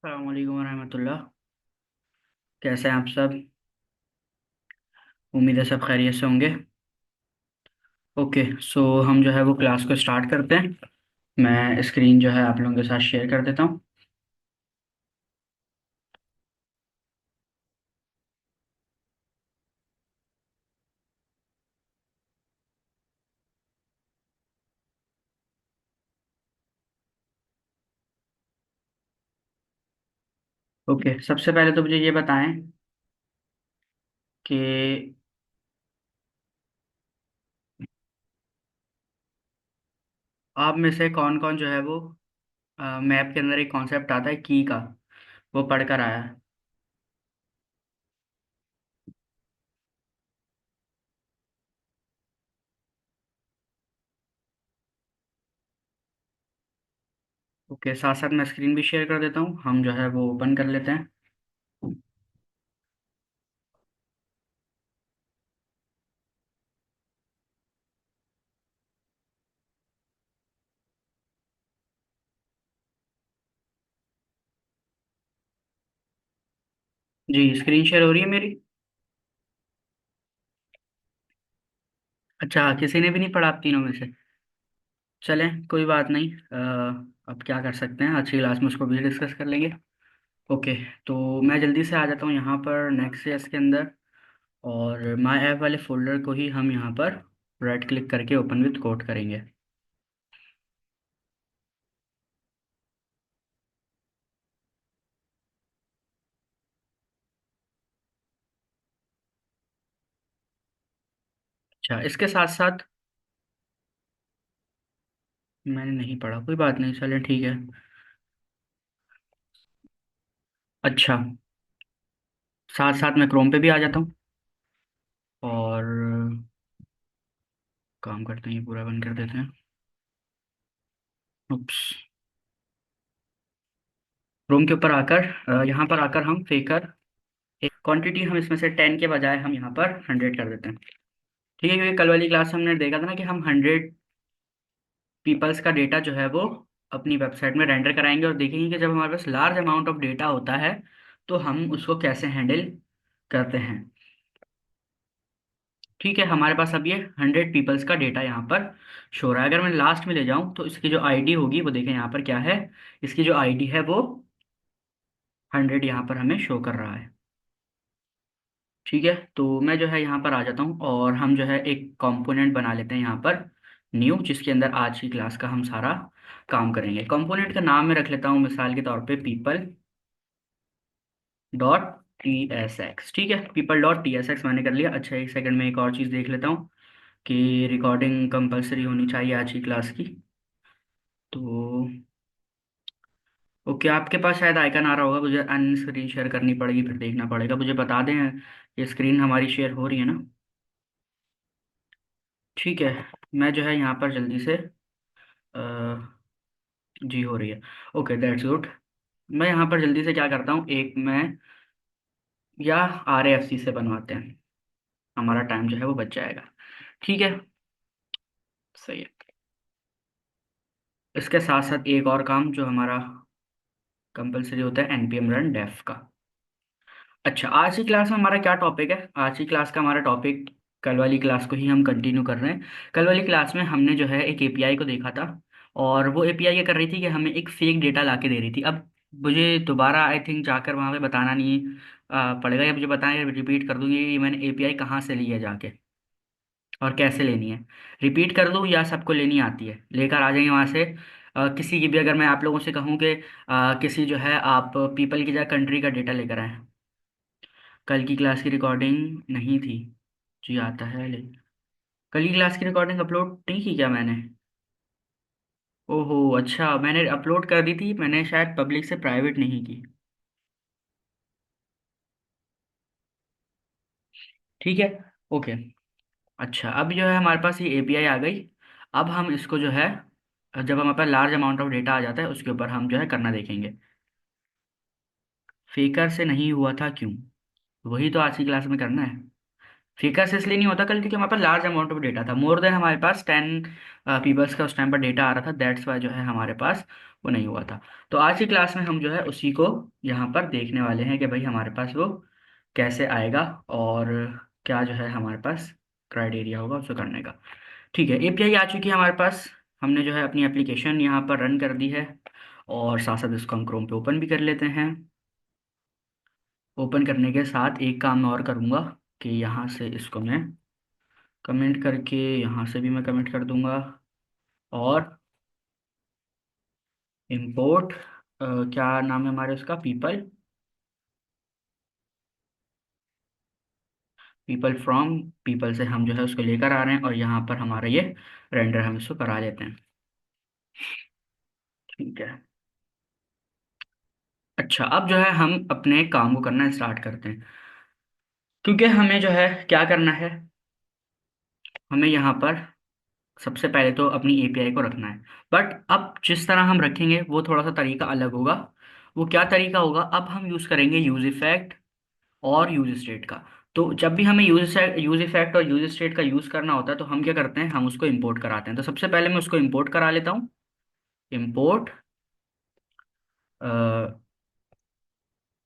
अस्सलाम वरहमतुल्लाह। कैसे हैं आप सब? उम्मीद है सब खैरियत से होंगे। ओके, सो हम जो है वो क्लास को स्टार्ट करते हैं। मैं स्क्रीन जो है आप लोगों के साथ शेयर कर देता हूँ। ओके, सबसे पहले तो मुझे ये बताएं कि आप में से कौन कौन जो है वो मैप के अंदर एक कॉन्सेप्ट आता है की का, वो पढ़ कर आया है। ओके, साथ साथ मैं स्क्रीन भी शेयर कर देता हूँ, हम जो है वो ओपन कर लेते हैं। जी, स्क्रीन शेयर हो रही है मेरी? अच्छा, किसी ने भी नहीं पढ़ा आप तीनों में से? चलें, कोई बात नहीं। अब क्या कर सकते हैं, अच्छी क्लास में उसको भी डिस्कस कर लेंगे। ओके, तो मैं जल्दी से आ जाता हूँ यहाँ पर नेक्स्ट के अंदर। और माई ऐप वाले फोल्डर को ही हम यहाँ पर राइट क्लिक करके ओपन विथ कोड करेंगे। अच्छा, इसके साथ साथ मैंने नहीं पढ़ा, कोई बात नहीं, चलें ठीक है। अच्छा, साथ साथ मैं क्रोम पे भी आ जाता हूँ और काम करते हैं, ये पूरा बंद कर देते हैं। उप्स। क्रोम के ऊपर आकर यहाँ पर आकर हम फेकर एक क्वांटिटी, हम इसमें से 10 के बजाय हम यहाँ पर 100 कर देते हैं। ठीक है, क्योंकि कल वाली क्लास में हमने देखा था ना कि हम 100 पीपल्स का डेटा जो है वो अपनी वेबसाइट में रेंडर कराएंगे, और देखेंगे कि जब हमारे पास लार्ज अमाउंट ऑफ डेटा होता है तो हम उसको कैसे हैंडल करते हैं। ठीक है, हमारे पास अब ये 100 पीपल्स का डेटा यहाँ पर शो रहा है। अगर मैं लास्ट में ले जाऊँ तो इसकी जो आईडी होगी वो देखें यहाँ पर क्या है। इसकी जो आईडी है वो 100 यहाँ पर हमें शो कर रहा है। ठीक है, तो मैं जो है यहाँ पर आ जाता हूँ और हम जो है एक कंपोनेंट बना लेते हैं यहाँ पर न्यू, जिसके अंदर आज की क्लास का हम सारा काम करेंगे। कंपोनेंट का नाम मैं रख लेता हूँ मिसाल के तौर पे people dot T S x. ठीक है, people dot T S x मैंने कर लिया। अच्छा, एक सेकंड में एक और चीज़ देख लेता हूँ कि रिकॉर्डिंग कंपलसरी होनी चाहिए आज की क्लास की। तो ओके, आपके पास शायद आइकन आ रहा होगा, मुझे अन स्क्रीन शेयर करनी पड़ेगी, फिर देखना पड़ेगा। मुझे बता दें ये स्क्रीन हमारी शेयर हो रही है ना? ठीक है, मैं जो है यहाँ पर जल्दी से जी हो रही है। Okay, that's good. मैं यहाँ पर जल्दी से क्या करता हूँ, एक मैं या आर ए एफ सी से बनवाते हैं, हमारा टाइम जो है वो बच जाएगा। ठीक है, सही है। इसके साथ साथ एक और काम जो हमारा कंपलसरी होता है, npm रन डेफ का। अच्छा, आज की क्लास में हमारा क्या टॉपिक है? आज की क्लास का हमारा टॉपिक कल वाली क्लास को ही हम कंटिन्यू कर रहे हैं। कल वाली क्लास में हमने जो है एक एपीआई को देखा था, और वो एपीआई क्या कर रही थी कि हमें एक फेक डेटा ला के दे रही थी। अब मुझे दोबारा आई थिंक जाकर वहाँ पे बताना नहीं पड़ेगा, या मुझे बताएं, रिपीट कर दूंगी ये मैंने एपीआई कहाँ से ली है जाके और कैसे लेनी है। रिपीट कर दूँ या सबको लेनी आती है, लेकर आ जाएंगे वहाँ से। किसी की भी अगर मैं आप लोगों से कहूँ कि किसी जो है आप पीपल की जगह कंट्री का डेटा लेकर आए। कल की क्लास की रिकॉर्डिंग नहीं थी? जी आता है, ले कल की क्लास की रिकॉर्डिंग अपलोड नहीं की क्या मैंने? ओहो, अच्छा, मैंने अपलोड कर दी थी, मैंने शायद पब्लिक से प्राइवेट नहीं की। ठीक है, ओके। अच्छा, अब जो है हमारे पास ये एपीआई आ गई। अब हम इसको जो है जब हमारे पास लार्ज अमाउंट ऑफ डेटा आ जाता है उसके ऊपर हम जो है करना देखेंगे। फेकर से नहीं हुआ था क्यों? वही तो आज की क्लास में करना है। फीका से इसलिए नहीं होता कल, क्योंकि हमारे पास लार्ज अमाउंट ऑफ डेटा था, मोर देन हमारे पास 10 पीपल्स का उस टाइम पर डेटा आ रहा था, दैट्स वाई जो है हमारे पास वो नहीं हुआ था। तो आज की क्लास में हम जो है उसी को यहाँ पर देखने वाले हैं कि भाई हमारे पास वो कैसे आएगा, और क्या जो है हमारे पास क्राइटेरिया होगा उसको करने का। ठीक है, एपीआई आ चुकी है हमारे पास, हमने जो है अपनी एप्लीकेशन यहाँ पर रन कर दी है, और साथ साथ इसको हम क्रोम पे ओपन भी कर लेते हैं। ओपन करने के साथ एक काम मैं और करूँगा कि यहाँ से इसको मैं कमेंट करके यहाँ से भी मैं कमेंट कर दूंगा, और इंपोर्ट क्या नाम है हमारे उसका, पीपल, पीपल फ्रॉम, पीपल से हम जो है उसको लेकर आ रहे हैं, और यहाँ पर हमारा ये रेंडर हम इसको करा लेते हैं। ठीक है। अच्छा, अब जो है हम अपने काम को करना स्टार्ट करते हैं, क्योंकि हमें जो है क्या करना है, हमें यहाँ पर सबसे पहले तो अपनी एपीआई को रखना है। बट अब जिस तरह हम रखेंगे वो थोड़ा सा तरीका अलग होगा। वो क्या तरीका होगा, अब हम यूज़ करेंगे यूज इफेक्ट और यूज स्टेट का। तो जब भी हमें यूज इफेक्ट और यूज स्टेट का यूज़ करना होता है तो हम क्या करते हैं, हम उसको इंपोर्ट कराते हैं। तो सबसे पहले मैं उसको इंपोर्ट करा लेता हूँ। Import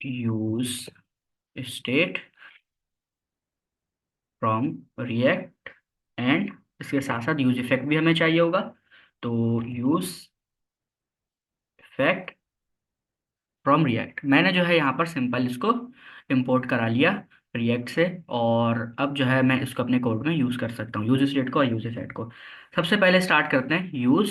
use state from react, and इसके साथ साथ यूज इफेक्ट भी हमें चाहिए होगा। तो यूज इफेक्ट फ्रॉम रिएक्ट, मैंने जो है यहाँ पर सिंपल इसको इंपोर्ट करा लिया रिएक्ट से, और अब जो है मैं इसको अपने कोड में यूज़ कर सकता हूँ, यूज स्टेट को और यूज इफेक्ट को। सबसे पहले स्टार्ट करते हैं यूज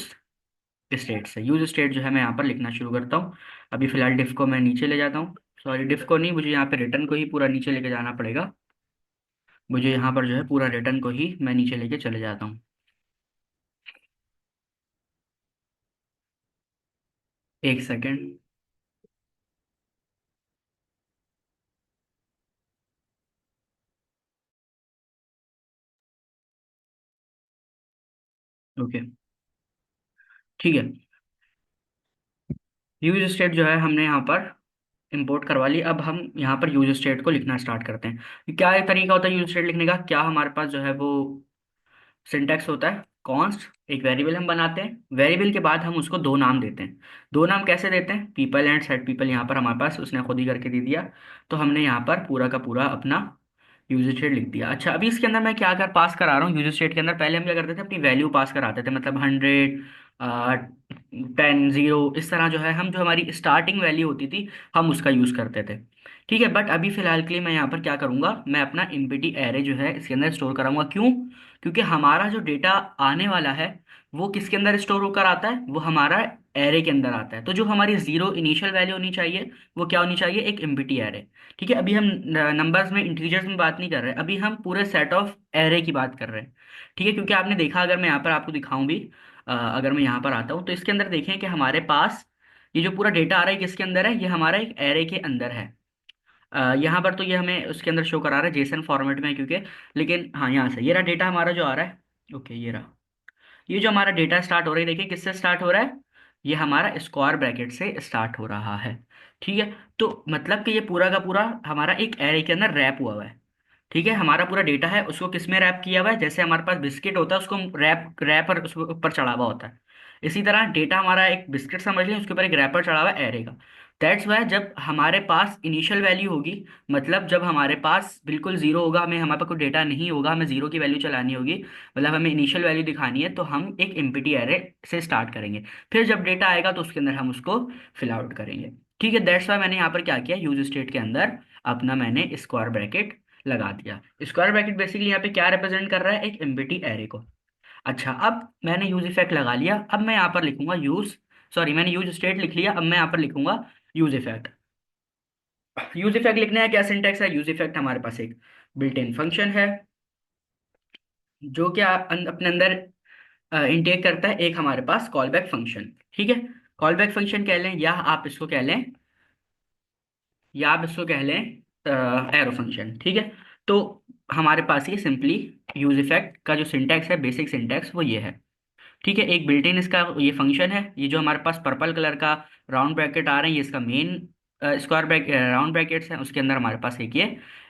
स्टेट से। यूज स्टेट जो है मैं यहाँ पर लिखना शुरू करता हूँ। अभी फिलहाल डिफ को मैं नीचे ले जाता हूँ, सॉरी डिफ को नहीं, मुझे यहाँ पे रिटर्न को ही पूरा नीचे लेके जाना पड़ेगा। मुझे यहाँ पर जो है पूरा रिटर्न को ही मैं नीचे लेके चले जाता हूँ। एक सेकेंड। ओके, ठीक है। यूज स्टेट जो है हमने यहाँ पर इंपोर्ट करवा ली। अब हम यहाँ पर यूज स्टेट को लिखना स्टार्ट करते हैं। क्या एक तरीका होता है यूज स्टेट लिखने का, क्या हमारे पास जो है वो सिंटैक्स होता है, कॉन्स्ट एक वेरिएबल हम बनाते हैं, वेरिएबल के बाद हम उसको दो नाम देते हैं। दो नाम कैसे देते हैं, पीपल एंड सेट पीपल, यहाँ पर हमारे पास उसने खुद ही करके दे दिया। तो हमने यहाँ पर पूरा का पूरा अपना यूज स्टेट लिख दिया। अच्छा, अभी इसके अंदर मैं क्या कर पास करा रहा हूँ, यूज स्टेट के अंदर पहले हम क्या करते थे, अपनी वैल्यू पास कराते थे, मतलब 100, 10, 0, इस तरह जो है हम, जो हमारी स्टार्टिंग वैल्यू होती थी हम उसका यूज़ करते थे। ठीक है, बट अभी फिलहाल के लिए मैं यहाँ पर क्या करूँगा, मैं अपना एम्प्टी एरे जो है इसके अंदर स्टोर कराऊंगा। क्यों? क्योंकि हमारा जो डेटा आने वाला है वो किसके अंदर स्टोर होकर आता है, वो हमारा एरे के अंदर आता है। तो जो हमारी जीरो इनिशियल वैल्यू होनी चाहिए वो क्या होनी चाहिए, एक एम्प्टी एरे। ठीक है, अभी हम नंबर्स में, इंटीजर्स में बात नहीं कर रहे, अभी हम पूरे सेट ऑफ एरे की बात कर रहे हैं। ठीक है, क्योंकि आपने देखा, अगर मैं यहाँ पर आपको दिखाऊं भी, अगर मैं यहाँ पर आता हूँ तो इसके अंदर देखें कि हमारे पास ये जो पूरा डेटा आ रहा है किसके अंदर है, ये हमारा एक एरे के अंदर है। यहाँ पर तो ये हमें उसके अंदर शो करा रहा है जेसन फॉर्मेट में, क्योंकि, लेकिन हाँ, यहाँ से ये रहा डेटा हमारा जो आ रहा है। ओके, ये रहा, ये जो हमारा डेटा स्टार्ट हो रहा है, देखिए किससे स्टार्ट हो रहा है, ये हमारा स्क्वायर ब्रैकेट से स्टार्ट हो रहा है। ठीक है, तो मतलब कि ये पूरा का पूरा हमारा एक एरे के अंदर रैप हुआ हुआ है। ठीक है, हमारा पूरा डेटा है उसको किस में रैप किया हुआ है, जैसे हमारे पास बिस्किट होता है उसको रैप रैपर उसके ऊपर चढ़ा हुआ होता है, इसी तरह डेटा हमारा एक बिस्किट समझ लें, उसके ऊपर एक रैपर चढ़ा हुआ है एरे का। दैट्स वाई जब हमारे पास इनिशियल वैल्यू होगी, मतलब जब हमारे पास बिल्कुल जीरो होगा, हमें हमारे पास कोई डेटा नहीं होगा, हमें जीरो की वैल्यू चलानी होगी, मतलब हमें इनिशियल वैल्यू दिखानी है, तो हम एक एम्प्टी एरे से स्टार्ट करेंगे। फिर जब डेटा आएगा तो उसके अंदर हम उसको फिल आउट करेंगे। ठीक है, दैट्स वाई मैंने यहाँ पर क्या किया, यूज स्टेट के अंदर अपना मैंने स्क्वायर ब्रैकेट लगा दिया। स्क्वायर ब्रैकेट बेसिकली यहाँ पे क्या रिप्रेजेंट कर रहा है, एक एम्प्टी एरे को। अच्छा, अब मैंने यूज इफेक्ट लगा लिया, अब मैं यहाँ पर लिखूंगा यूज, सॉरी मैंने यूज स्टेट लिख लिया, अब मैं यहाँ पर लिखूंगा यूज इफेक्ट। यूज इफेक्ट लिखने है, क्या सिंटेक्स है, यूज इफेक्ट हमारे पास एक बिल्ट इन फंक्शन है, जो क्या अपने अंदर इनटेक करता है एक हमारे पास कॉल बैक फंक्शन। ठीक है, कॉल बैक फंक्शन कह लें, या आप इसको कह लें, या आप इसको कह लें एरो फंक्शन। ठीक है, तो हमारे पास ये सिंपली यूज इफेक्ट का जो सिंटैक्स है, बेसिक सिंटैक्स वो ये है। ठीक है, एक बिल्ट इन इसका ये फंक्शन है, ये जो हमारे पास पर्पल कलर का राउंड ब्रैकेट आ रहे हैं ये इसका main square bracket round brackets हैं, उसके अंदर हमारे पास एक ये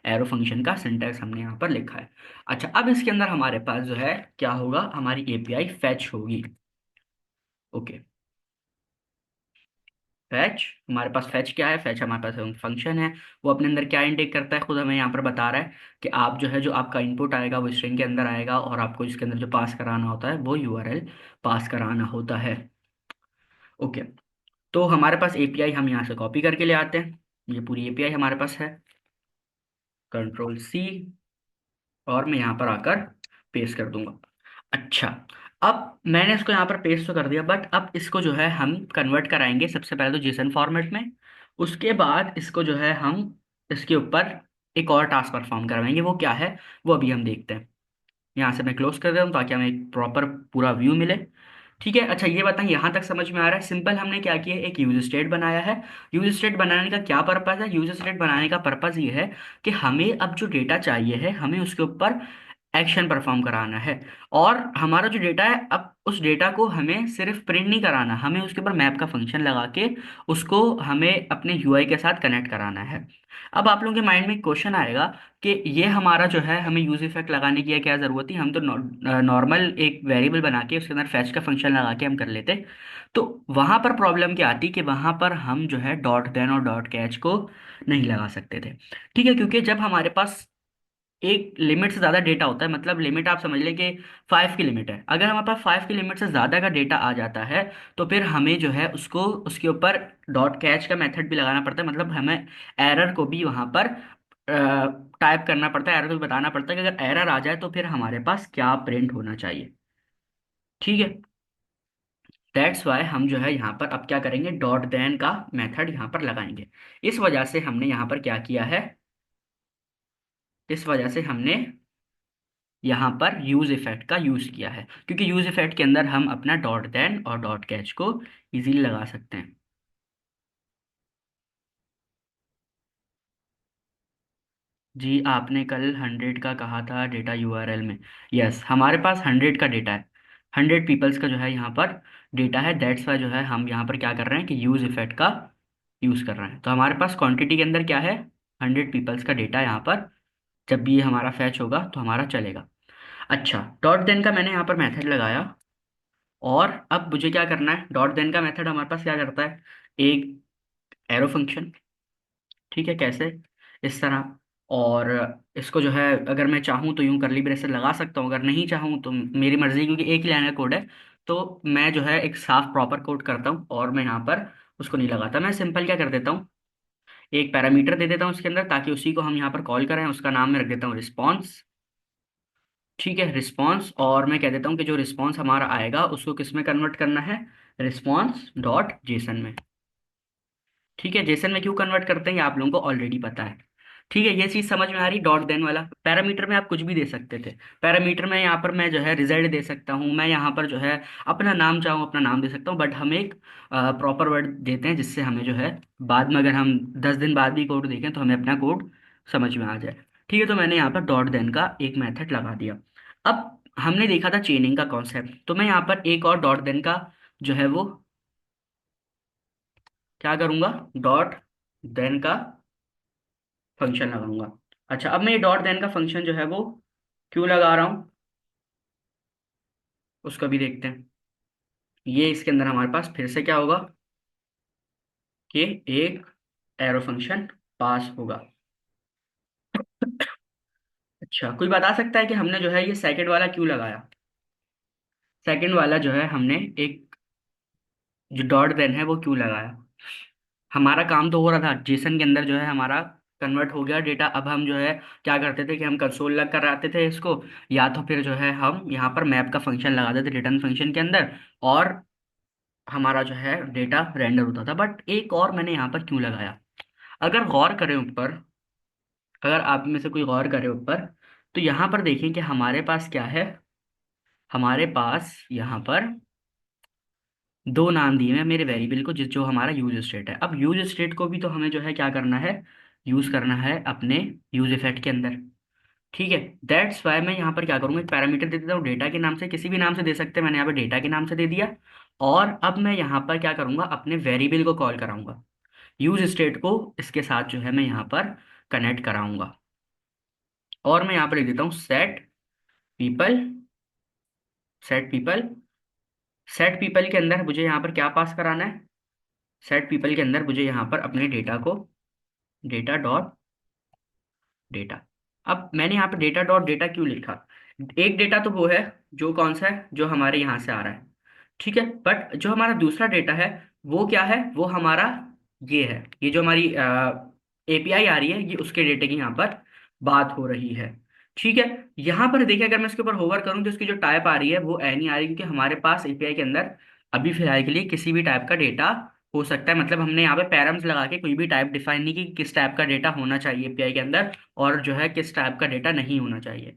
एरो फंक्शन का सिंटैक्स हमने यहाँ पर लिखा है। अच्छा, अब इसके अंदर हमारे पास जो है क्या होगा, हमारी एपीआई फैच होगी। ओके, फैच, हमारे पास फैच क्या है, फैच हमारे पास फंक्शन है। वो अपने अंदर क्या इंटेक करता है, खुद हमें यहाँ पर बता रहा है कि आप जो है, जो आपका इनपुट आएगा वो स्ट्रिंग के अंदर आएगा, और आपको इसके अंदर जो पास कराना होता है वो यूआरएल पास कराना होता है। ओके, तो हमारे पास एपीआई हम यहाँ से कॉपी करके ले आते हैं। ये पूरी एपीआई हमारे पास है, कंट्रोल सी, और मैं यहाँ पर आकर पेस्ट कर दूंगा। अच्छा, अब मैंने इसको यहाँ पर पेस्ट तो कर दिया, बट अब इसको जो है हम कन्वर्ट कराएंगे सबसे पहले तो जेसन फॉर्मेट में। उसके बाद इसको जो है हम इसके ऊपर एक और टास्क परफॉर्म करवाएंगे, वो क्या है वो अभी हम देखते हैं। यहाँ से मैं क्लोज कर दे रहा हूँ ताकि हमें एक प्रॉपर पूरा व्यू मिले। ठीक है, अच्छा ये बताएं यहाँ तक समझ में आ रहा है। सिंपल हमने क्या किया है, एक यूज स्टेट बनाया है। यूज स्टेट बनाने का क्या पर्पज़ है, यूज स्टेट बनाने का पर्पज़ ये है कि हमें अब जो डेटा चाहिए है हमें उसके ऊपर एक्शन परफॉर्म कराना है। और हमारा जो डेटा है, अब उस डेटा को हमें सिर्फ प्रिंट नहीं कराना, हमें उसके ऊपर मैप का फंक्शन लगा के उसको हमें अपने यूआई के साथ कनेक्ट कराना है। अब आप लोगों के माइंड में एक क्वेश्चन आएगा कि ये हमारा जो है, हमें यूज इफेक्ट लगाने की क्या ज़रूरत थी, हम तो नॉर्मल एक वेरिएबल बना के उसके अंदर फैच का फंक्शन लगा के हम कर लेते। तो वहां पर प्रॉब्लम क्या आती कि वहां पर हम जो है डॉट देन और डॉट कैच को नहीं लगा सकते थे। ठीक है, क्योंकि जब हमारे पास एक लिमिट से ज़्यादा डेटा होता है, मतलब लिमिट आप समझ लें कि 5 की लिमिट है, अगर हमारे पास 5 की लिमिट से ज़्यादा का डेटा आ जाता है तो फिर हमें जो है उसको उसके ऊपर डॉट कैच का मेथड भी लगाना पड़ता है। मतलब हमें एरर को भी वहाँ पर टाइप करना पड़ता है, एरर को भी बताना पड़ता है कि अगर एरर आ जाए तो फिर हमारे पास क्या प्रिंट होना चाहिए। ठीक है, दैट्स वाई हम जो है यहाँ पर अब क्या करेंगे, डॉट देन का मेथड यहाँ पर लगाएंगे। इस वजह से हमने यहाँ पर क्या किया है, इस वजह से हमने यहाँ पर यूज इफेक्ट का यूज किया है, क्योंकि यूज इफेक्ट के अंदर हम अपना डॉट देन और डॉट कैच को इजीली लगा सकते हैं। जी, आपने कल 100 का कहा था डेटा यूआरएल में। यस, हमारे पास 100 का डेटा है, 100 पीपल्स का जो है यहाँ पर डेटा है। दैट्स वाई जो है हम यहाँ पर क्या कर रहे हैं कि यूज इफेक्ट का यूज कर रहे हैं। तो हमारे पास क्वांटिटी के अंदर क्या है, 100 पीपल्स का डेटा यहाँ पर। जब भी ये हमारा फैच होगा तो हमारा चलेगा। अच्छा, डॉट देन का मैंने यहाँ पर मेथड लगाया, और अब मुझे क्या करना है, डॉट देन का मेथड हमारे पास क्या करता है, एक एरो फंक्शन। ठीक है, कैसे, इस तरह। और इसको जो है अगर मैं चाहूँ तो यूं करली ब्रेसेस लगा सकता हूँ, अगर नहीं चाहूँ तो मेरी मर्जी, क्योंकि एक ही लाइन का कोड है। तो मैं जो है एक साफ प्रॉपर कोड करता हूँ, और मैं यहाँ पर उसको नहीं लगाता। मैं सिंपल क्या कर देता हूँ, एक पैरामीटर दे देता हूँ उसके अंदर, ताकि उसी को हम यहाँ पर कॉल करें। उसका नाम मैं रख देता हूँ रिस्पॉन्स। ठीक है, रिस्पॉन्स, और मैं कह देता हूँ कि जो रिस्पॉन्स हमारा आएगा उसको किस में कन्वर्ट करना है, रिस्पॉन्स डॉट जेसन में। ठीक है, जेसन में क्यों कन्वर्ट करते हैं ये आप लोगों को ऑलरेडी पता है। ठीक है, ये चीज़ समझ में आ रही, डॉट देन वाला। पैरामीटर में आप कुछ भी दे सकते थे, पैरामीटर में यहाँ पर मैं जो है रिजल्ट दे सकता हूँ, मैं यहाँ पर जो है अपना नाम चाहूँ अपना नाम दे सकता हूँ, बट हम एक प्रॉपर वर्ड देते हैं जिससे हमें जो है बाद में अगर हम 10 दिन बाद भी कोड देखें तो हमें अपना कोड समझ में आ जाए। ठीक है, तो मैंने यहाँ पर डॉट देन का एक मेथड लगा दिया। अब हमने देखा था चेनिंग का कॉन्सेप्ट, तो मैं यहाँ पर एक और डॉट देन का जो है वो क्या करूंगा, डॉट देन का फंक्शन लगाऊंगा। अच्छा, अब मैं ये डॉट देन का फंक्शन जो है वो क्यों लगा रहा हूँ उसको भी देखते हैं। ये इसके अंदर हमारे पास फिर से क्या होगा कि एक एरो फंक्शन पास होगा। अच्छा, कोई बता सकता है कि हमने जो है ये सेकंड वाला क्यों लगाया, सेकंड वाला जो है हमने एक जो डॉट देन है वो क्यों लगाया। हमारा काम तो हो रहा था जेसन के अंदर, जो है हमारा कन्वर्ट हो गया डेटा। अब हम जो है क्या करते थे कि हम कंसोल लग कर आते थे इसको, या तो फिर जो है हम यहाँ पर मैप का फंक्शन लगाते थे रिटर्न फंक्शन के अंदर, और हमारा जो है डेटा रेंडर होता था। बट एक और मैंने यहाँ पर क्यों लगाया, अगर गौर करें ऊपर, अगर आप में से कोई गौर करे ऊपर, तो यहाँ पर देखें कि हमारे पास क्या है, हमारे पास यहाँ पर दो नाम दिए हैं मेरे वेरिएबल को, जिस जो हमारा यूज स्टेट है। अब यूज स्टेट को भी तो हमें जो है क्या करना है, यूज करना है अपने यूज इफेक्ट के अंदर। ठीक है, दैट्स वाई मैं यहाँ पर क्या करूँगा, एक पैरामीटर दे देता हूँ डेटा के नाम से, किसी भी नाम से दे सकते हैं, मैंने यहाँ पर डेटा के नाम से दे दिया। और अब मैं यहाँ पर क्या करूँगा, अपने वेरिएबल को कॉल कराऊंगा। यूज स्टेट को इसके साथ जो है मैं यहाँ पर कनेक्ट कराऊंगा। और मैं यहाँ पर लिख देता हूँ people set people set people के अंदर मुझे यहाँ पर क्या पास कराना है? सेट पीपल के अंदर मुझे यहाँ पर अपने डेटा को डेटा डॉट डेटा। अब मैंने यहाँ पे डेटा डॉट डेटा क्यों लिखा? एक डेटा तो वो है जो कौन सा है, जो हमारे यहाँ से आ रहा है, ठीक है। बट जो हमारा दूसरा डेटा है वो क्या है? वो हमारा ये है, ये जो हमारी एपीआई आ रही है, ये उसके डेटे की यहाँ पर बात हो रही है, ठीक है। यहाँ पर देखिए, अगर मैं इसके ऊपर होवर करूँ तो इसकी जो टाइप आ रही है वो ए नहीं आ रही, क्योंकि हमारे पास एपीआई के अंदर अभी फिलहाल के लिए किसी भी टाइप का डेटा हो सकता है। मतलब हमने यहाँ पे पैरम्स लगा के कोई भी टाइप डिफाइन नहीं की कि किस टाइप का डेटा होना चाहिए एपीआई के अंदर, और जो है किस टाइप का डेटा नहीं होना चाहिए,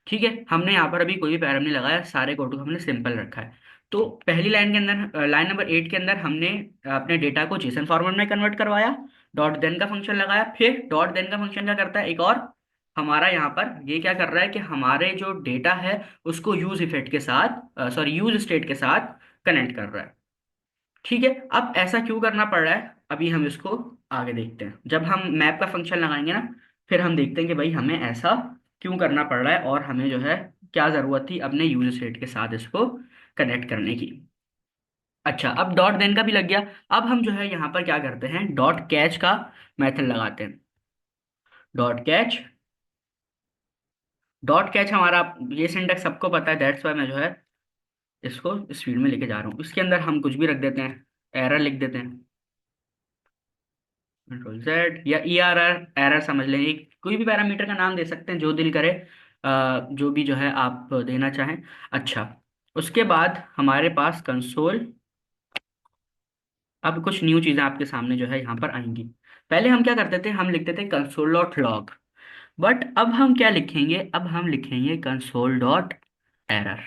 ठीक है। हमने यहाँ पर अभी कोई भी पैरम नहीं लगाया, सारे कोड को हमने सिंपल रखा है। तो पहली लाइन के अंदर, लाइन नंबर 8 के अंदर हमने अपने डेटा को जेसन फॉर्मेट में कन्वर्ट करवाया, डॉट देन का फंक्शन लगाया। फिर डॉट देन का फंक्शन क्या करता है, एक और हमारा यहाँ पर ये क्या कर रहा है कि हमारे जो डेटा है उसको यूज इफेक्ट के साथ, सॉरी यूज स्टेट के साथ कनेक्ट कर रहा है, ठीक है। अब ऐसा क्यों करना पड़ रहा है, अभी हम इसको आगे देखते हैं। जब हम मैप का फंक्शन लगाएंगे ना, फिर हम देखते हैं कि भाई हमें ऐसा क्यों करना पड़ रहा है और हमें जो है क्या ज़रूरत थी अपने यूजर सेट के साथ इसको कनेक्ट करने की। अच्छा, अब डॉट देन का भी लग गया। अब हम जो है यहाँ पर क्या करते हैं, डॉट कैच का मेथड लगाते हैं। डॉट कैच डॉट कैच हमारा, ये सिंटेक्स सबको पता है, दैट्स वाई मैं जो है इसको स्पीड में लेके जा रहा हूँ। इसके अंदर हम कुछ भी रख देते हैं, एरर लिख देते हैं, कंट्रोल जेड, या ई आर आर एरर समझ लें, एक कोई भी पैरामीटर का नाम दे सकते हैं जो दिल करे, जो भी जो है आप देना चाहें। अच्छा, उसके बाद हमारे पास कंसोल, अब कुछ न्यू चीज़ें आपके सामने जो है यहाँ पर आएंगी। पहले हम क्या करते थे, हम लिखते थे कंसोल डॉट लॉग, बट अब हम क्या लिखेंगे, अब हम लिखेंगे console dot error,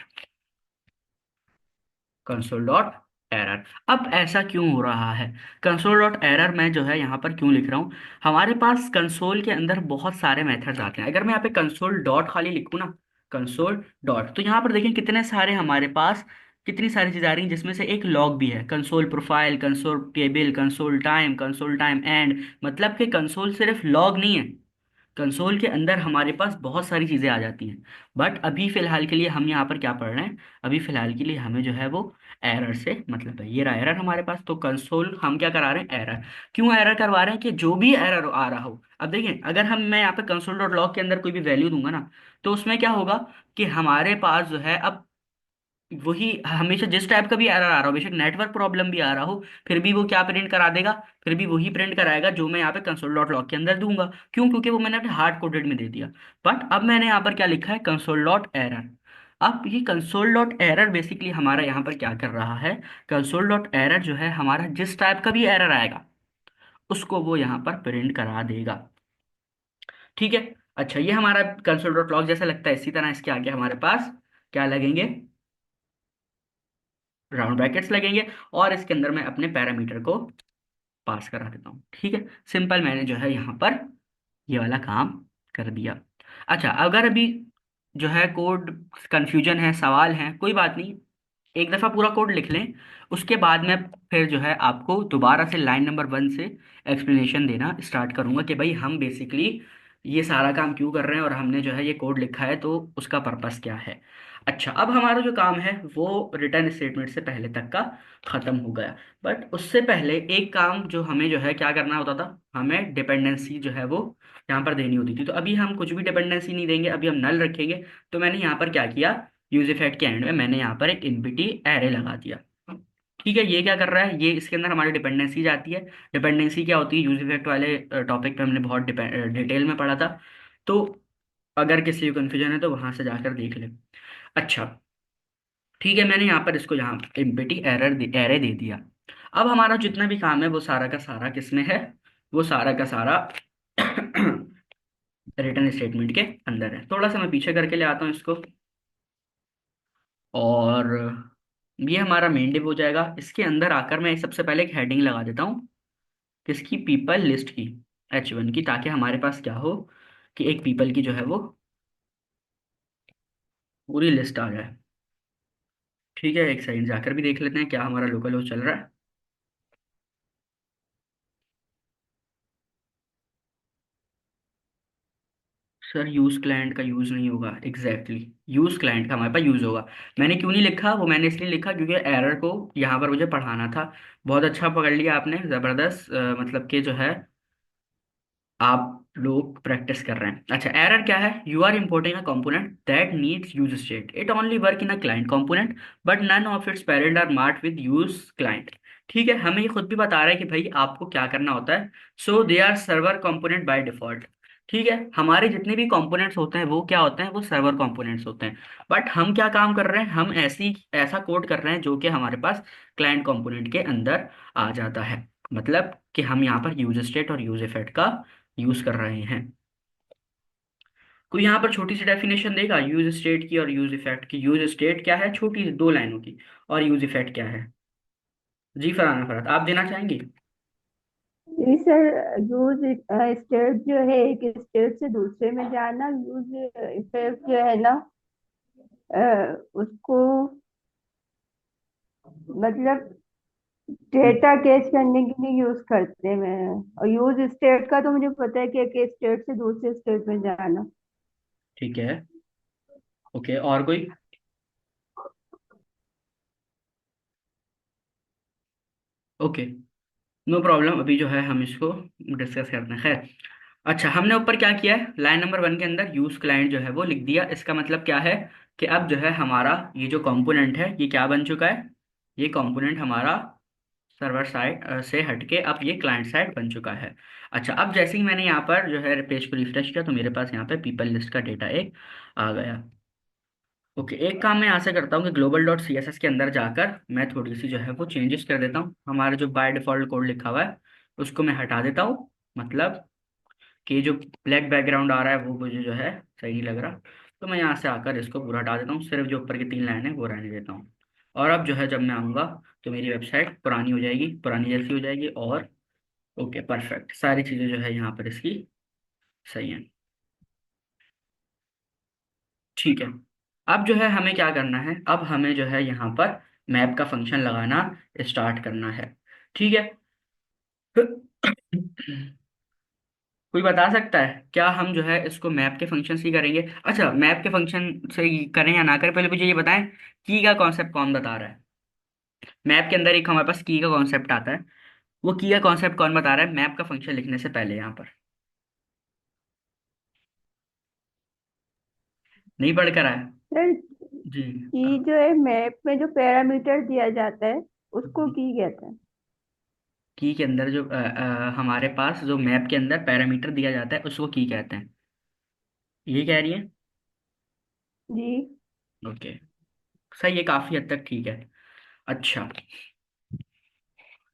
console dot error. अब ऐसा क्यों हो रहा है? कंसोल डॉट एरर मैं जो है यहाँ पर क्यों लिख रहा हूँ, हमारे पास कंसोल के अंदर बहुत सारे मेथड्स आते हैं। अगर मैं यहाँ पे कंसोल डॉट खाली लिखूँ ना, कंसोल डॉट, तो यहाँ पर देखें कितने सारे हमारे पास, कितनी सारी चीज़ आ रही हैं, जिसमें से एक लॉग भी है, console profile, console table, console time and, मतलब कि कंसोल सिर्फ लॉग नहीं है, कंसोल के अंदर हमारे पास बहुत सारी चीज़ें आ जाती हैं। बट अभी फ़िलहाल के लिए हम यहाँ पर क्या पढ़ रहे हैं, अभी फ़िलहाल के लिए हमें जो है वो एरर से मतलब है। ये रहा एरर हमारे पास, तो कंसोल हम क्या करा रहे हैं, एरर। क्यों एरर करवा रहे हैं? कि जो भी एरर आ रहा हो, अब देखिए अगर मैं यहाँ पे कंसोल डॉट लॉग के अंदर कोई भी वैल्यू दूंगा ना, तो उसमें क्या होगा कि हमारे पास जो है अब वही हमेशा जिस टाइप का भी एरर आ रहा हो, बेशक नेटवर्क प्रॉब्लम भी आ रहा हो, फिर भी वो क्या प्रिंट करा देगा, फिर भी वही प्रिंट कराएगा जो मैं यहाँ पे कंसोल डॉट लॉग के अंदर दूंगा। क्यों? क्योंकि वो मैंने अपने हार्ड कोडेड में दे दिया। बट अब मैंने यहाँ पर क्या लिखा है, कंसोल डॉट एरर। अब ये कंसोल डॉट एरर बेसिकली हमारा यहाँ पर क्या कर रहा है, कंसोल डॉट एरर जो है हमारा जिस टाइप का भी एरर आएगा उसको वो यहाँ पर प्रिंट करा देगा, ठीक है। अच्छा, ये हमारा कंसोल डॉट लॉग जैसा लगता है, इसी तरह इसके आगे हमारे पास क्या लगेंगे, राउंड ब्रैकेट्स लगेंगे, और इसके अंदर मैं अपने पैरामीटर को पास करा देता हूँ, ठीक है। सिंपल, मैंने जो है यहाँ पर ये वाला काम कर दिया। अच्छा, अगर अभी जो है कोड कंफ्यूजन है, सवाल है, कोई बात नहीं, एक दफ़ा पूरा कोड लिख लें, उसके बाद में फिर जो है आपको दोबारा से लाइन नंबर 1 से एक्सप्लेनेशन देना स्टार्ट करूंगा कि भाई हम बेसिकली ये सारा काम क्यों कर रहे हैं और हमने जो है ये कोड लिखा है तो उसका पर्पस क्या है। अच्छा, अब हमारा जो काम है वो रिटर्न स्टेटमेंट से पहले तक का ख़त्म हो गया। बट उससे पहले एक काम जो हमें जो है क्या करना होता था, हमें डिपेंडेंसी जो है वो यहाँ पर देनी होती थी। तो अभी हम कुछ भी डिपेंडेंसी नहीं देंगे, अभी हम नल रखेंगे। तो मैंने यहाँ पर क्या किया, यूज इफेक्ट के एंड में मैंने यहाँ पर एक इनपिटी एरे लगा दिया, ठीक है। ये क्या कर रहा है, ये इसके अंदर हमारी डिपेंडेंसी जाती है। डिपेंडेंसी क्या होती है, यूज इफेक्ट वाले टॉपिक पे हमने बहुत डिटेल में पढ़ा था। तो अगर किसी को कन्फ्यूजन है तो वहां से जाकर देख ले। अच्छा, ठीक है, मैंने यहाँ पर इसको यहाँ इम्पिटी एरे दे दिया। अब हमारा जितना भी काम है वो सारा का सारा किसमें है, वो सारा का सारा रिटर्न स्टेटमेंट के अंदर है। थोड़ा सा मैं पीछे करके ले आता हूँ इसको, और ये हमारा मेन डिव हो जाएगा। इसके अंदर आकर मैं सबसे पहले एक हेडिंग लगा देता हूँ, किसकी, पीपल लिस्ट की, H1 की, ताकि हमारे पास क्या हो कि एक पीपल की जो है वो पूरी लिस्ट आ जाए, ठीक है। एक साइड जाकर भी देख लेते हैं क्या हमारा लोकल हो चल रहा है। सर यूज क्लाइंट का यूज नहीं होगा, एग्जैक्टली यूज क्लाइंट का हमारे पास यूज होगा। मैंने क्यों नहीं लिखा वो, मैंने इसलिए लिखा क्योंकि एरर को यहाँ पर मुझे पढ़ाना था। बहुत अच्छा पकड़ लिया आपने, जबरदस्त। मतलब कि जो है आप लोग प्रैक्टिस कर रहे हैं। अच्छा, एरर क्या है? You are importing a component that needs use state, it only work in a client component but none of its parent are marked with use client. ठीक है, हमें ये खुद भी बता रहा है कि भाई आपको क्या करना होता है। So they are server component by default. ठीक है, हमारे जितने भी कंपोनेंट्स होते हैं वो क्या होते हैं, वो सर्वर कंपोनेंट्स होते हैं। बट हम क्या काम कर रहे हैं, हम ऐसा कोड कर रहे हैं जो कि हमारे पास क्लाइंट कंपोनेंट के अंदर आ जाता है। मतलब कि हम यहाँ पर यूज स्टेट और यूज इफेक्ट का यूज कर रहे हैं। कोई यहाँ पर छोटी सी डेफिनेशन देगा यूज स्टेट की और यूज इफेक्ट की? यूज स्टेट क्या है, छोटी सी 2 लाइनों की, और यूज इफेक्ट क्या है? जी फरहाना फरहत, आप देना चाहेंगे? जी सर, यूज स्टेट जो है एक स्टेट से दूसरे में जाना, यूज इफेक्ट जो है ना, उसको मतलब हम्म, डेटा कैच करने के लिए यूज करते हैं। और यूज स्टेट का तो मुझे पता है कि एक स्टेट से दूसरे स्टेट में जाना। ठीक है। ओके, और कोई? ओके, नो प्रॉब्लम, अभी जो है हम इसको डिस्कस करते हैं। खैर, अच्छा, हमने ऊपर क्या किया है, लाइन नंबर 1 के अंदर यूज क्लाइंट जो है वो लिख दिया। इसका मतलब क्या है कि अब जो है हमारा ये जो कंपोनेंट है ये क्या बन चुका है, ये कंपोनेंट हमारा सर्वर साइड से हटके अब ये क्लाइंट साइड बन चुका है। अच्छा, अब जैसे ही मैंने यहाँ पर जो है पेज को रिफ्रेश किया तो मेरे पास यहाँ पे पीपल लिस्ट का डेटा एक आ गया। ओके, एक काम मैं यहाँ से करता हूँ कि global dot C S S के अंदर जाकर मैं थोड़ी सी जो है वो चेंजेस कर देता हूँ। हमारा जो बाय डिफॉल्ट कोड लिखा हुआ है उसको मैं हटा देता हूँ। मतलब कि जो ब्लैक बैकग्राउंड आ रहा है वो मुझे जो है सही नहीं लग रहा। तो मैं यहाँ से आकर इसको पूरा हटा देता हूँ, सिर्फ जो ऊपर की 3 लाइन है वो रहने देता हूँ। और अब जो है जब मैं आऊँगा तो मेरी वेबसाइट पुरानी हो जाएगी, पुरानी जैसी हो जाएगी। और ओके, परफेक्ट, सारी चीज़ें जो है यहाँ पर इसकी सही हैं। ठीक है, अब जो है हमें क्या करना है, अब हमें जो है यहाँ पर मैप का फंक्शन लगाना स्टार्ट करना है। ठीक है। कोई बता सकता है क्या हम जो है इसको मैप के फंक्शन से ही करेंगे? अच्छा, मैप के फंक्शन से ही करें या ना करें, पहले मुझे ये बताएं की का कॉन्सेप्ट कौन बता रहा है? मैप के अंदर एक हमारे पास की का कॉन्सेप्ट आता है, वो की का कॉन्सेप्ट कौन बता रहा है मैप का फंक्शन लिखने से पहले यहाँ पर? नहीं पढ़ कर आया? सर, जी। की जो है मैप में जो पैरामीटर दिया जाता है उसको जी, की कहते हैं। की के अंदर जो हमारे पास जो मैप के अंदर पैरामीटर दिया जाता है उसको की कहते हैं, ये कह रही है? जी। ओके, सही है, काफी हद तक ठीक है। अच्छा,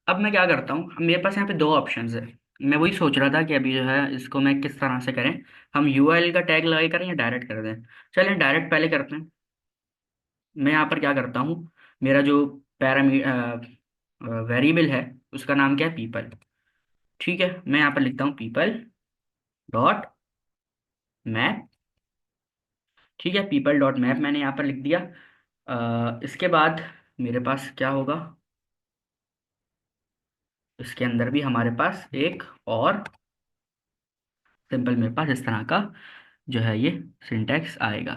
अब मैं क्या करता हूँ, अब मेरे पास यहाँ पे 2 ऑप्शंस है। मैं वही सोच रहा था कि अभी जो है इसको मैं किस तरह से करें, हम यूआरएल का टैग लगाए करें या डायरेक्ट कर दें? चलें डायरेक्ट पहले करते हैं। मैं यहाँ पर क्या करता हूँ, मेरा जो पैरामी वेरिएबल है उसका नाम क्या है, पीपल। ठीक है, मैं यहाँ पर लिखता हूँ पीपल डॉट मैप। ठीक है, पीपल डॉट मैप मैंने यहाँ पर लिख दिया। इसके बाद मेरे पास क्या होगा, इसके अंदर भी हमारे पास एक और सिंपल मेरे पास इस तरह का जो है ये सिंटैक्स आएगा।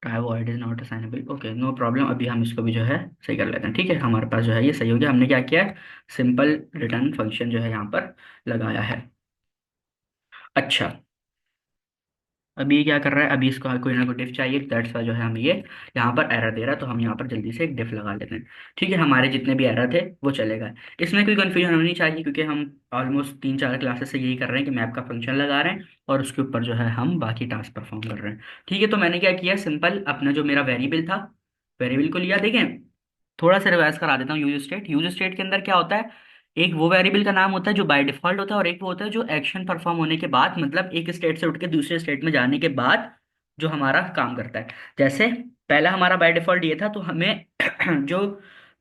Try word is not assignable, okay no problem, अभी हम इसको भी जो है सही कर लेते हैं। ठीक है, हमारे पास जो है ये सही हो गया, हमने क्या किया है, सिंपल रिटर्न फंक्शन जो है यहाँ पर लगाया है। अच्छा, अभी ये क्या कर रहा है, अभी इसको कोई ना कोई डिफ चाहिए, दैट्स वाई जो है हमें ये यहाँ पर एरर दे रहा है, तो हम यहाँ पर जल्दी से एक डिफ लगा लेते हैं। ठीक है, हमारे जितने भी एरर थे वो चले गए। इसमें कोई कन्फ्यूजन होनी चाहिए क्योंकि हम ऑलमोस्ट 3-4 क्लासेस से यही कर रहे हैं कि मैप का फंक्शन लगा रहे हैं और उसके ऊपर जो है हम बाकी टास्क परफॉर्म कर रहे हैं। ठीक है, तो मैंने क्या किया, सिंपल अपना जो मेरा वेरिएबल था, वेरिएबल को लिया। देखें, थोड़ा सा रिवाइज करा देता हूँ। यूज स्टेट, यूज स्टेट के अंदर क्या होता है, एक वो वेरिएबल का नाम होता है जो बाय डिफॉल्ट होता है और एक वो होता है जो एक्शन परफॉर्म होने के बाद, मतलब एक स्टेट से उठ के दूसरे स्टेट में जाने के बाद जो हमारा काम करता है। जैसे पहला हमारा बाय डिफॉल्ट ये था, तो हमें जो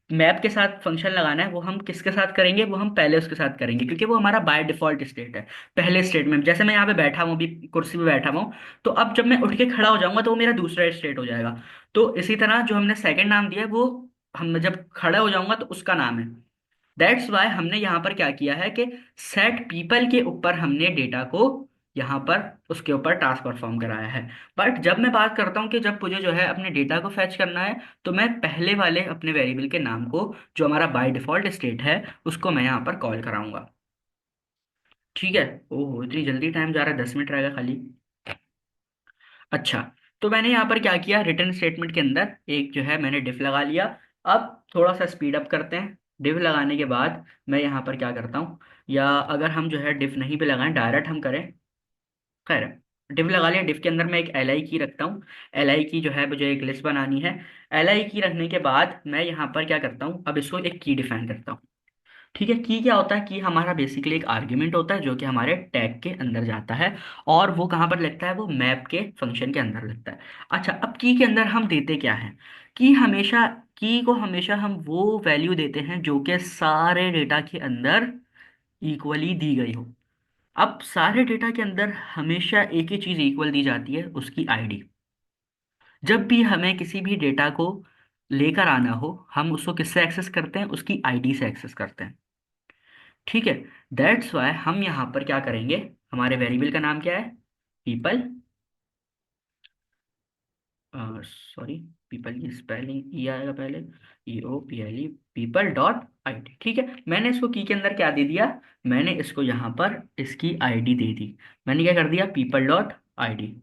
मैप के साथ फंक्शन लगाना है वो हम किसके साथ करेंगे, वो हम पहले उसके साथ करेंगे क्योंकि वो हमारा बाय डिफॉल्ट स्टेट है। पहले स्टेट में जैसे मैं यहाँ पे बैठा हूँ, अभी कुर्सी पे बैठा हूँ, तो अब जब मैं उठ के खड़ा हो जाऊंगा तो वो मेरा दूसरा स्टेट हो जाएगा। तो इसी तरह जो हमने सेकंड नाम दिया है वो, हम जब खड़ा हो जाऊंगा तो उसका नाम है, दैट्स वाई हमने यहाँ पर क्या किया है कि सेट पीपल के ऊपर हमने डेटा को यहाँ पर उसके ऊपर टास्क परफॉर्म कराया है। बट जब मैं बात करता हूँ कि जब मुझे जो है अपने डेटा को फैच करना है, तो मैं पहले वाले अपने वेरिएबल के नाम को, जो हमारा बाय डिफॉल्ट स्टेट है, उसको मैं यहाँ पर कॉल कराऊंगा। ठीक है। ओहो, इतनी जल्दी टाइम जा रहा है, 10 मिनट रहेगा खाली। अच्छा, तो मैंने यहाँ पर क्या किया, रिटर्न स्टेटमेंट के अंदर एक जो है मैंने डिफ लगा लिया। अब थोड़ा सा स्पीड अप करते हैं। डिफ लगाने के बाद मैं यहाँ पर क्या करता हूँ, या अगर हम जो है डिफ नहीं भी लगाएं, डायरेक्ट हम करें, खैर, डिफ लगा लिया। डिफ के अंदर मैं एक एल आई की रखता हूँ। एल आई की जो है मुझे एक लिस्ट बनानी है। एल आई की रखने के बाद मैं यहाँ पर क्या करता हूँ, अब इसको एक की डिफाइन करता हूँ। ठीक है। की क्या होता है, की हमारा बेसिकली एक आर्ग्यूमेंट होता है जो कि हमारे टैग के अंदर जाता है। और वो कहाँ पर लगता है, वो मैप के फंक्शन के अंदर लगता है। अच्छा, अब की के अंदर हम देते क्या है, की हमेशा, की को हमेशा हम वो वैल्यू देते हैं जो कि सारे डेटा के अंदर इक्वली दी गई हो। अब सारे डेटा के अंदर हमेशा एक ही चीज इक्वल दी जाती है, उसकी आईडी। जब भी हमें किसी भी डेटा को लेकर आना हो, हम उसको किससे एक्सेस करते हैं, उसकी आईडी से एक्सेस करते हैं। ठीक है। दैट्स वाई हम यहाँ पर क्या करेंगे, हमारे वेरिएबल का नाम क्या है, पीपल, सॉरी, पीपल की स्पेलिंग ई आएगा पहले, EOPLE, पीपल डॉट आईडी। ठीक है। मैंने इसको की के अंदर क्या दे दिया, मैंने इसको यहाँ पर इसकी आईडी दे दी। मैंने क्या कर दिया, पीपल डॉट आईडी।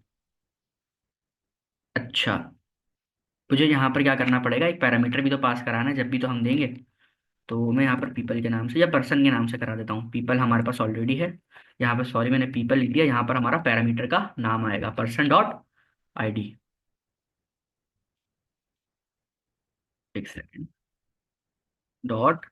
अच्छा, मुझे यहाँ पर क्या करना पड़ेगा, एक पैरामीटर भी तो पास कराना है जब भी तो हम देंगे। तो मैं यहाँ पर पीपल के नाम से या पर्सन के नाम से करा देता हूँ। पीपल हमारे पास ऑलरेडी है। यहाँ पर सॉरी मैंने पीपल लिख दिया, यहाँ पर हमारा पैरामीटर का नाम आएगा पर्सन डॉट आईडी। एक सेकेंड, डॉट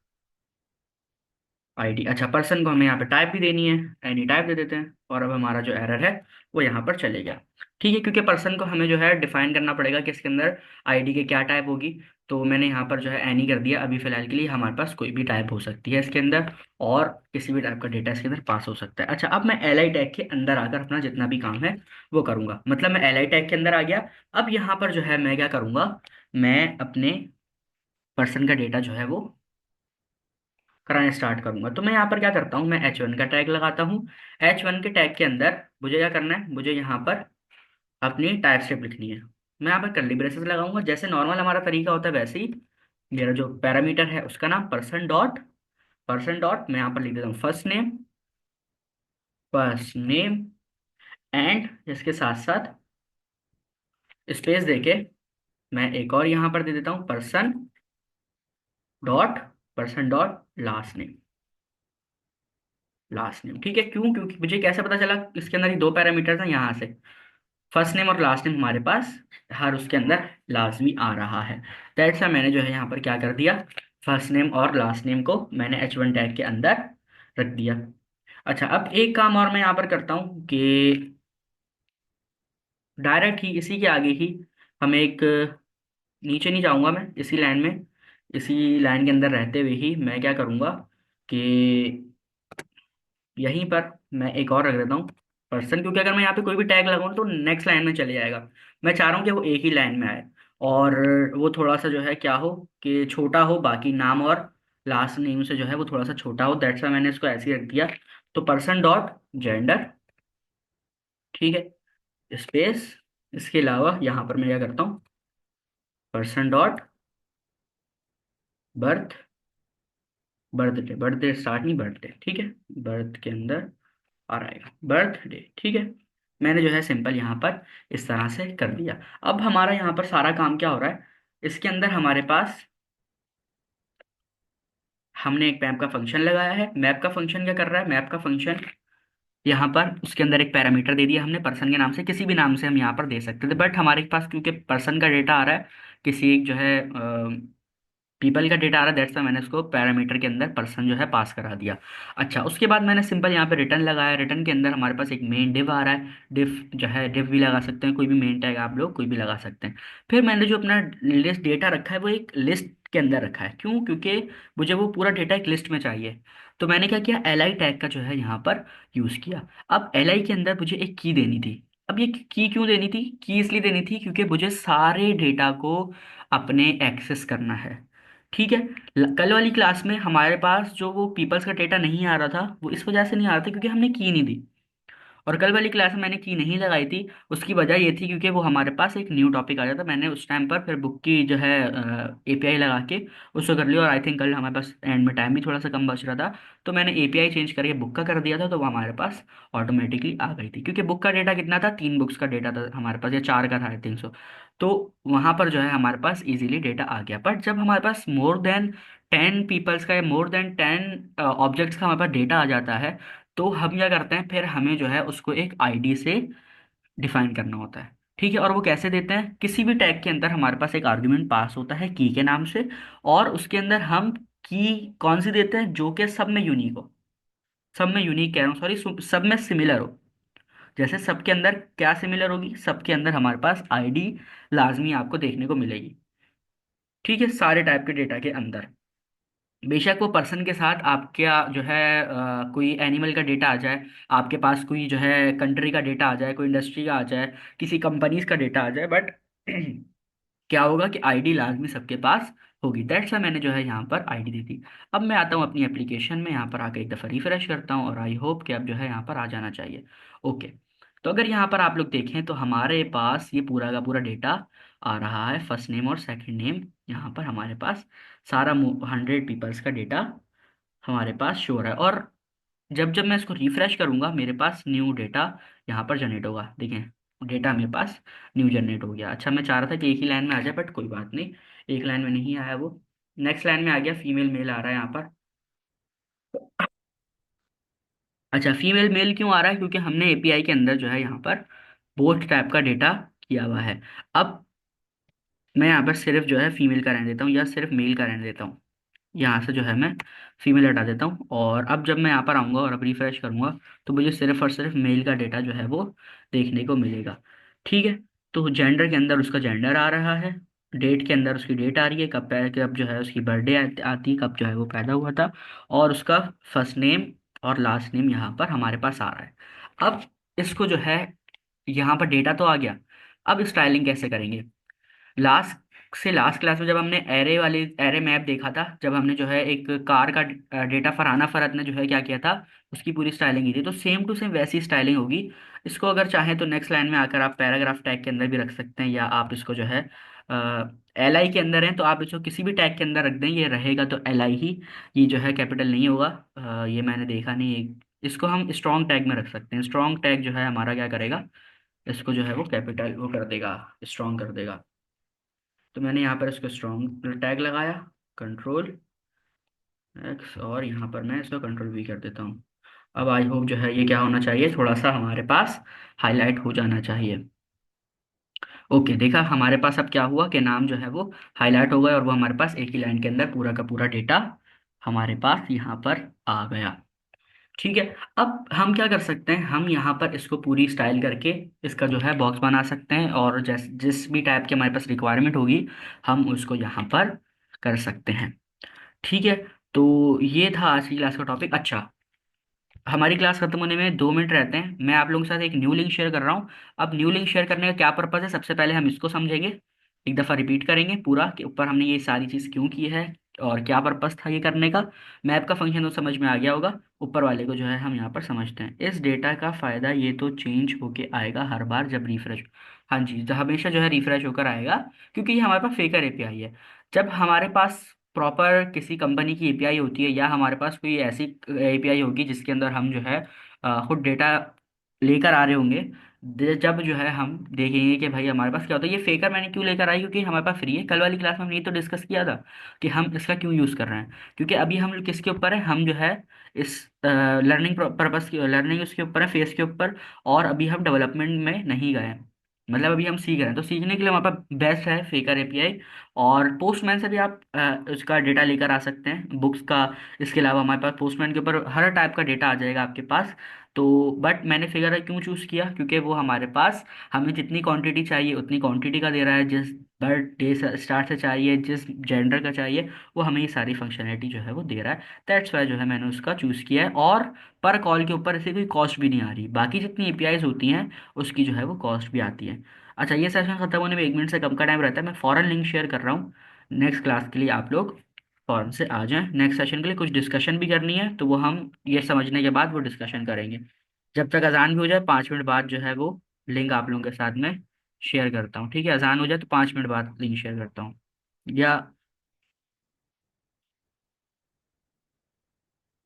आईडी। अच्छा, पर्सन को हमें यहाँ पे टाइप भी देनी है, एनी टाइप दे देते हैं। और अब हमारा जो एरर है वो यहाँ पर चले गया। ठीक है, क्योंकि पर्सन को हमें जो है डिफाइन करना पड़ेगा कि इसके अंदर आईडी के क्या टाइप होगी। तो मैंने यहाँ पर जो है एनी कर दिया। अभी फिलहाल के लिए हमारे पास कोई भी टाइप हो सकती है इसके अंदर, और किसी भी टाइप का डेटा इसके अंदर पास हो सकता है। अच्छा, अब मैं एल आई टैग के अंदर आकर अपना जितना भी काम है वो करूंगा। मतलब मैं एल आई टैग के अंदर आ गया। अब यहाँ पर जो है मैं क्या करूंगा, मैं अपने पर्सन का डेटा जो है वो कराना स्टार्ट करूंगा। तो मैं यहाँ पर क्या करता हूँ, मैं H1 का टैग लगाता हूँ। H1 के टैग के अंदर मुझे क्या करना है, मुझे यहाँ पर अपनी टाइप स्क्रिप्ट लिखनी है। मैं यहाँ पर कर्ली ब्रेसेस लगाऊंगा, जैसे नॉर्मल हमारा तरीका होता है वैसे ही। मेरा जो पैरामीटर है उसका नाम पर्सन डॉट मैं यहाँ पर लिख देता हूँ फर्स्ट नेम एंड इसके साथ साथ स्पेस देके मैं एक और यहाँ पर दे देता हूँ पर्सन डॉट लास्ट नेम। ठीक है। क्यों, क्योंकि मुझे कैसे पता चला इसके अंदर ही दो पैरामीटर हैं, यहाँ से फर्स्ट नेम और लास्ट नेम हमारे पास हर उसके अंदर लाजमी आ रहा है। दैट्स व्हाई मैंने जो है यहाँ पर क्या कर दिया, फर्स्ट नेम और लास्ट नेम को मैंने H1 टैग के अंदर रख दिया। अच्छा, अब एक काम और मैं यहाँ पर करता हूँ कि डायरेक्ट ही इसी के आगे ही हम एक, नीचे नहीं जाऊंगा मैं, इसी लाइन में, इसी लाइन के अंदर रहते हुए ही मैं क्या करूँगा कि यहीं पर मैं एक और रख देता हूँ पर्सन, क्योंकि अगर मैं यहाँ पे कोई भी टैग लगाऊँ तो नेक्स्ट लाइन में चले जाएगा। मैं चाह रहा हूँ कि वो एक ही लाइन में आए, और वो थोड़ा सा जो है क्या हो कि छोटा हो, बाकी नाम और लास्ट नेम से जो है वो थोड़ा सा छोटा हो। दैट्स वाई मैंने इसको ऐसे ही रख दिया। तो पर्सन डॉट जेंडर, ठीक है, स्पेस, इसके अलावा यहाँ पर मैं क्या करता हूँ, person dot birth, birthday, birthday start नहीं, बर्थडे। ठीक है, बर्थ के अंदर आ रहेगा बर्थडे। ठीक है। मैंने जो है सिंपल यहाँ पर इस तरह से कर दिया। अब हमारा यहाँ पर सारा काम क्या हो रहा है, इसके अंदर हमारे पास हमने एक मैप का फंक्शन लगाया है। मैप का फंक्शन क्या कर रहा है, मैप का फंक्शन यहाँ पर उसके अंदर एक पैरामीटर दे दिया हमने पर्सन के नाम से, किसी भी नाम से हम यहाँ पर दे सकते थे, बट हमारे पास क्योंकि पर्सन का डेटा आ रहा है, किसी एक जो है पीपल का डेटा आ रहा है, दैट्स वाई मैंने उसको पैरामीटर के अंदर पर्सन जो है पास करा दिया। अच्छा, उसके बाद मैंने सिंपल यहाँ पे रिटर्न लगाया। रिटर्न के अंदर हमारे पास एक मेन डिव आ रहा है। डिव जो है, डिव भी लगा सकते हैं, कोई भी मेन टैग आप लोग कोई भी लगा सकते हैं। फिर मैंने जो अपना लिस्ट डेटा रखा है वो एक लिस्ट के अंदर रखा है। क्यों, क्योंकि मुझे वो पूरा डेटा एक लिस्ट में चाहिए। तो मैंने क्या किया, एल आई टैग का जो है यहाँ पर यूज़ किया। अब एल आई के अंदर मुझे एक की देनी थी। अब ये की क्यों देनी थी, की इसलिए देनी थी क्योंकि मुझे सारे डेटा को अपने एक्सेस करना है। ठीक है। कल वाली क्लास में हमारे पास जो वो पीपल्स का डेटा नहीं आ रहा था, वो इस वजह से नहीं आ रहा था क्योंकि हमने की नहीं दी। और कल वाली क्लास में मैंने की नहीं लगाई थी, उसकी वजह ये थी क्योंकि वो हमारे पास एक न्यू टॉपिक आ जाता, मैंने उस टाइम पर फिर बुक की जो है एपीआई लगा के उसको कर लिया। और आई थिंक कल हमारे पास एंड में टाइम भी थोड़ा सा कम बच रहा था, तो मैंने एपीआई चेंज करके बुक का कर दिया था, तो वो हमारे पास ऑटोमेटिकली आ गई थी। क्योंकि बुक का डेटा कितना था, 3 बुक्स का डेटा था हमारे पास, या 4 का था आई थिंक सो। तो वहाँ पर जो है हमारे पास इजीली डेटा आ गया। बट जब हमारे पास मोर देन 10 पीपल्स का या मोर देन 10 ऑब्जेक्ट्स का हमारे पास डेटा आ जाता है, तो हम क्या करते हैं, फिर हमें जो है उसको एक आईडी से डिफाइन करना होता है। ठीक है। और वो कैसे देते हैं, किसी भी टैग के अंदर हमारे पास एक आर्गुमेंट पास होता है की के नाम से, और उसके अंदर हम की कौन सी देते हैं, जो कि सब में यूनिक हो। सब में यूनिक कह रहा हूँ, सॉरी, सब में सिमिलर हो। जैसे सबके अंदर क्या सिमिलर होगी, सबके अंदर हमारे पास आईडी लाजमी आपको देखने को मिलेगी। ठीक है, सारे टाइप के डेटा के अंदर। बेशक वो पर्सन के साथ आपका जो है कोई एनिमल का डेटा आ जाए, आपके पास कोई जो है कंट्री का डेटा आ जाए, कोई इंडस्ट्री का आ जाए, किसी कंपनीज का डेटा आ जाए, बट क्या होगा कि आईडी लाजमी सबके पास होगी। दैट्स वाई मैंने जो है यहाँ पर आईडी दी थी। अब मैं आता हूँ अपनी एप्लीकेशन में, यहाँ पर आकर एक दफ़ा रिफ्रेश करता हूँ, और आई होप कि अब जो है यहाँ पर आ जाना चाहिए। ओके। तो अगर यहाँ पर आप लोग देखें तो हमारे पास ये पूरा का पूरा डेटा आ रहा है, फर्स्ट नेम और सेकंड नेम। यहाँ पर हमारे पास सारा 100 पीपल्स का डेटा हमारे पास शो हो रहा है। और जब जब मैं इसको रिफ्रेश करूंगा, मेरे पास न्यू डेटा यहाँ पर जनरेट होगा। देखें, डेटा मेरे पास न्यू जनरेट हो गया। अच्छा, मैं चाह रहा था कि एक ही लाइन में आ जाए, बट कोई बात नहीं, एक लाइन में नहीं आया वो, नेक्स्ट लाइन में आ गया। फीमेल मेल आ रहा है यहाँ पर। अच्छा, फीमेल मेल क्यों आ रहा है, क्योंकि हमने एपीआई के अंदर जो है यहाँ पर बोथ टाइप का डेटा किया हुआ है। अब मैं यहाँ पर सिर्फ जो है फीमेल का रहने देता हूँ, या सिर्फ मेल का रहने देता हूँ। यहाँ से जो है मैं फीमेल हटा देता हूँ, और अब जब मैं यहाँ पर आऊँगा और अब रिफ्रेश करूँगा, तो मुझे सिर्फ और सिर्फ मेल का डेटा जो है वो देखने को मिलेगा। ठीक है। तो जेंडर के अंदर उसका जेंडर आ रहा है, डेट के अंदर उसकी डेट आ रही है, कब जो है उसकी बर्थडे आती, कब जो है वो पैदा हुआ था, और उसका फर्स्ट नेम और लास्ट नेम यहाँ पर हमारे पास आ रहा है। अब इसको जो है, यहाँ पर डेटा तो आ गया, अब स्टाइलिंग कैसे करेंगे। लास्ट क्लास में जब हमने एरे मैप देखा था, जब हमने जो है एक कार का डेटा फरहाना फरहत ने जो है क्या किया था, उसकी पूरी स्टाइलिंग की थी, तो सेम टू सेम वैसी स्टाइलिंग होगी। इसको अगर चाहें तो नेक्स्ट लाइन में आकर आप पैराग्राफ टैग के अंदर भी रख सकते हैं, या आप इसको जो है एल आई के अंदर है तो आप इसको किसी भी टैग के अंदर रख दें, ये रहेगा तो एल आई ही, ये जो है कैपिटल नहीं होगा। ये मैंने देखा नहीं है। इसको हम स्ट्रॉन्ग टैग में रख सकते हैं, स्ट्रॉन्ग टैग जो है हमारा क्या करेगा, इसको जो है वो कैपिटल वो कर देगा, स्ट्रॉन्ग कर देगा। तो मैंने यहाँ पर इसको स्ट्रॉन्ग टैग लगाया, कंट्रोल एक्स, और यहाँ पर मैं इसको कंट्रोल वी कर देता हूँ। अब आई होप जो है ये क्या होना चाहिए, थोड़ा सा हमारे पास हाईलाइट हो जाना चाहिए। ओके, देखा हमारे पास अब क्या हुआ कि नाम जो है वो हाईलाइट हो गया, और वो हमारे पास एक ही लाइन के अंदर पूरा का पूरा डेटा हमारे पास यहाँ पर आ गया। ठीक है। अब हम क्या कर सकते हैं, हम यहाँ पर इसको पूरी स्टाइल करके इसका जो है बॉक्स बना सकते हैं, और जिस भी टाइप की हमारे पास रिक्वायरमेंट होगी, हम उसको यहाँ पर कर सकते हैं। ठीक है। तो ये था आज की क्लास का टॉपिक। अच्छा, हमारी क्लास खत्म होने में 2 मिनट रहते हैं, मैं आप लोगों के साथ एक न्यू लिंक शेयर कर रहा हूँ। अब न्यू लिंक शेयर करने का क्या पर्पज़ है, सबसे पहले हम इसको समझेंगे, एक दफ़ा रिपीट करेंगे पूरा कि ऊपर हमने ये सारी चीज़ क्यों की है, और क्या पर्पज़ था ये करने का। मैप का फंक्शन तो समझ में आ गया होगा, ऊपर वाले को जो है हम यहाँ पर समझते हैं। इस डेटा का फ़ायदा ये तो चेंज होके आएगा हर बार जब रिफ्रेश, हाँ जी, हमेशा जो है रिफ्रेश होकर आएगा, क्योंकि ये हमारे पास फेकर एपीआई है। जब हमारे पास प्रॉपर किसी कंपनी की एपीआई होती है, या हमारे पास कोई ऐसी एपीआई होगी जिसके अंदर हम जो है खुद डेटा लेकर आ रहे होंगे, जब जो है हम देखेंगे कि भाई हमारे पास क्या होता है। ये फेकर मैंने क्यों लेकर आई, क्योंकि हमारे पास फ्री है। कल वाली क्लास में हमने ये तो डिस्कस किया था कि हम इसका क्यों यूज़ कर रहे हैं, क्योंकि अभी हम लोग किसके ऊपर है, हम जो है इस लर्निंग पर्पस की लर्निंग उसके ऊपर है, फेस के ऊपर, और अभी हम डेवलपमेंट में नहीं गए हैं। मतलब अभी हम सीख रहे हैं, तो सीखने के लिए हमारे पास बेस्ट है फेकर एपीआई। और पोस्टमैन से भी आप उसका डेटा लेकर आ सकते हैं, बुक्स का। इसके अलावा हमारे पास पोस्टमैन के ऊपर हर टाइप का डेटा आ जाएगा आपके पास। तो बट मैंने फिगर क्यों चूज़ किया, क्योंकि वो हमारे पास हमें जितनी क्वांटिटी चाहिए उतनी क्वांटिटी का दे रहा है, जिस बर्थ डे स्टार्ट से चाहिए, जिस जेंडर का चाहिए, वो हमें ये सारी फंक्शनैलिटी जो है वो दे रहा है। दैट्स वाई जो है मैंने उसका चूज़ किया है, और पर कॉल के ऊपर इसे कोई कॉस्ट भी नहीं आ रही। बाकी जितनी एपीआईज होती हैं उसकी जो है वो कॉस्ट भी आती है। अच्छा, ये सेशन खत्म होने में 1 मिनट से कम का टाइम रहता है, मैं फॉरन लिंक शेयर कर रहा हूँ नेक्स्ट क्लास के लिए। आप लोग फॉर्म से आ जाएं। नेक्स्ट सेशन के लिए कुछ डिस्कशन भी करनी है, तो वो हम ये समझने के बाद वो डिस्कशन करेंगे। जब तक अजान भी हो जाए, 5 मिनट बाद जो है वो लिंक आप लोगों के साथ में शेयर करता हूँ। ठीक है, अजान हो जाए तो 5 मिनट बाद लिंक शेयर करता हूँ। या